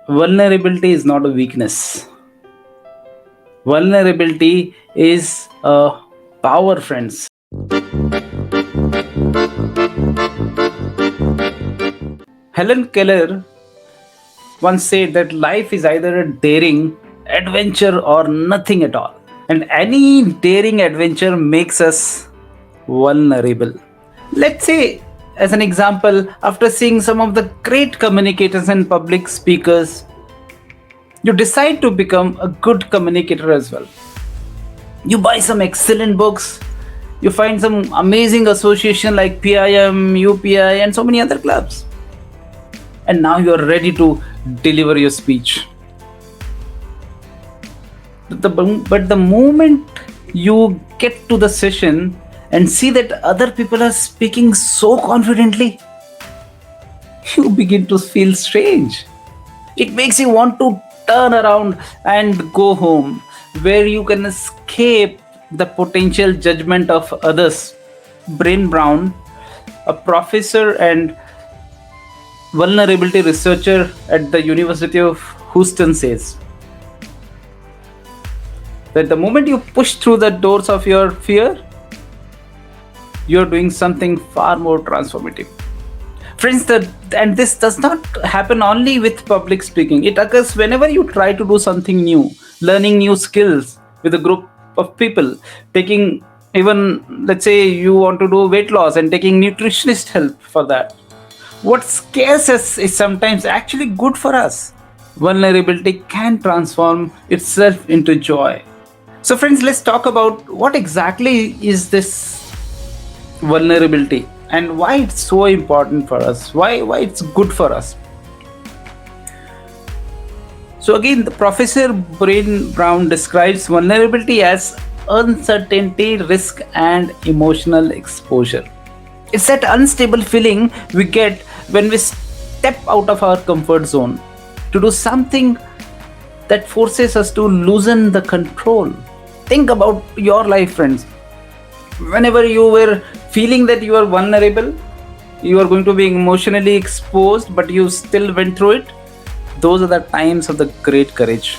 Vulnerability is not a weakness. Vulnerability is a power, friends. Helen Keller once said that life is either a daring adventure or nothing at all. And any daring adventure makes us vulnerable. Let's say, as an example, after seeing some of the great communicators and public speakers, you decide to become a good communicator as well. You buy some excellent books, you find some amazing association like PIM, UPI, and so many other clubs. And now you are ready to deliver your speech. But the moment you get to the session and see that other people are speaking so confidently, you begin to feel strange. It makes you want to turn around and go home, where you can escape the potential judgment of others. Brain Brown, a professor and vulnerability researcher at the University of Houston, says that the moment you push through the doors of your fear, you're doing something far more transformative. Friends, and this does not happen only with public speaking. It occurs whenever you try to do something new, learning new skills with a group of people, taking, even, let's say you want to do weight loss and taking nutritionist help for that. What scares us is sometimes actually good for us. Vulnerability can transform itself into joy. So, friends, let's talk about what exactly is this vulnerability and why it's so important for us, why it's good for us. So again, the Professor Brain Brown describes vulnerability as uncertainty, risk, and emotional exposure. It's that unstable feeling we get when we step out of our comfort zone to do something that forces us to loosen the control. Think about your life, friends. Whenever you were feeling that you are vulnerable, you are going to be emotionally exposed, but you still went through it, those are the times of the great courage.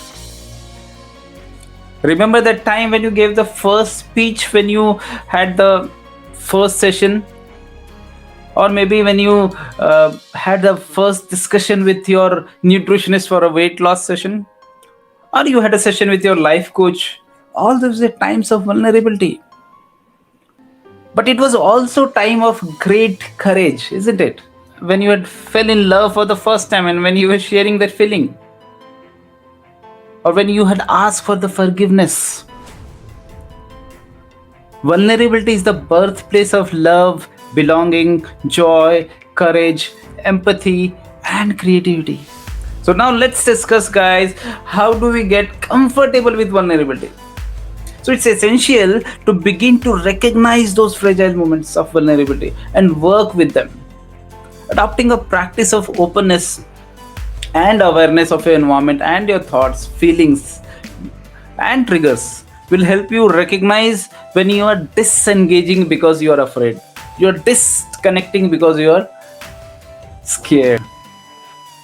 Remember that time when you gave the first speech, when you had the first session, or maybe when you had the first discussion with your nutritionist for a weight loss session, or you had a session with your life coach. All those are times of vulnerability. But it was also time of great courage, isn't it? When you had fell in love for the first time and when you were sharing that feeling, or when you had asked for the forgiveness. Vulnerability is the birthplace of love, belonging, joy, courage, empathy, and creativity. So now let's discuss, guys, how do we get comfortable with vulnerability? So it's essential to begin to recognize those fragile moments of vulnerability and work with them. Adopting a practice of openness and awareness of your environment and your thoughts, feelings, and triggers will help you recognize when you are disengaging because you are afraid. You are disconnecting because you are scared.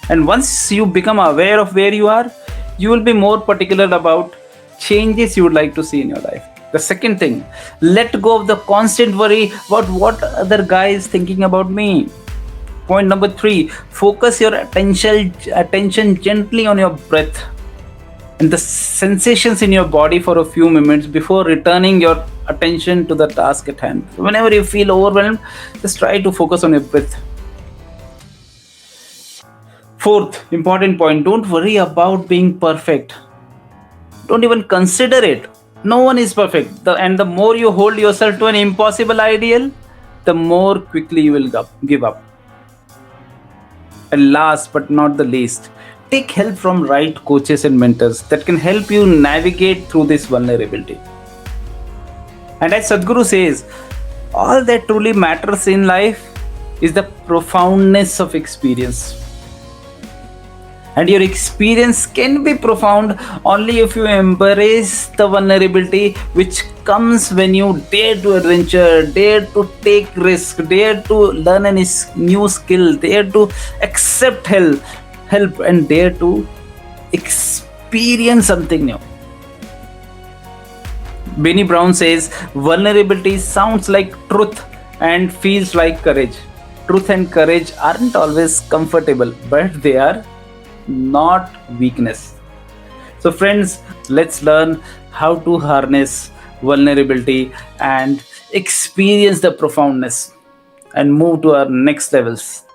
And once you become aware of where you are, you will be more particular about changes you would like to see in your life. The second thing, let go of the constant worry about what other guy is thinking about me. Point number 3, focus your attention gently on your breath and the sensations in your body for a few moments before returning your attention to the task at hand. Whenever you feel overwhelmed, just try to focus on your breath. Fourth important point, don't worry about being perfect. Don't even consider it. No one is perfect. And the more you hold yourself to an impossible ideal, the more quickly you will give up. And last but not the least, take help from right coaches and mentors that can help you navigate through this vulnerability. And as Sadhguru says, all that truly matters in life is the profoundness of experience. And your experience can be profound only if you embrace the vulnerability which comes when you dare to adventure, dare to take risk, dare to learn any new skill, dare to accept help, and dare to experience something new. Benny Brown says vulnerability sounds like truth and feels like courage. Truth and courage aren't always comfortable, but they are not weakness. So, friends, let's learn how to harness vulnerability and experience the profoundness and move to our next levels.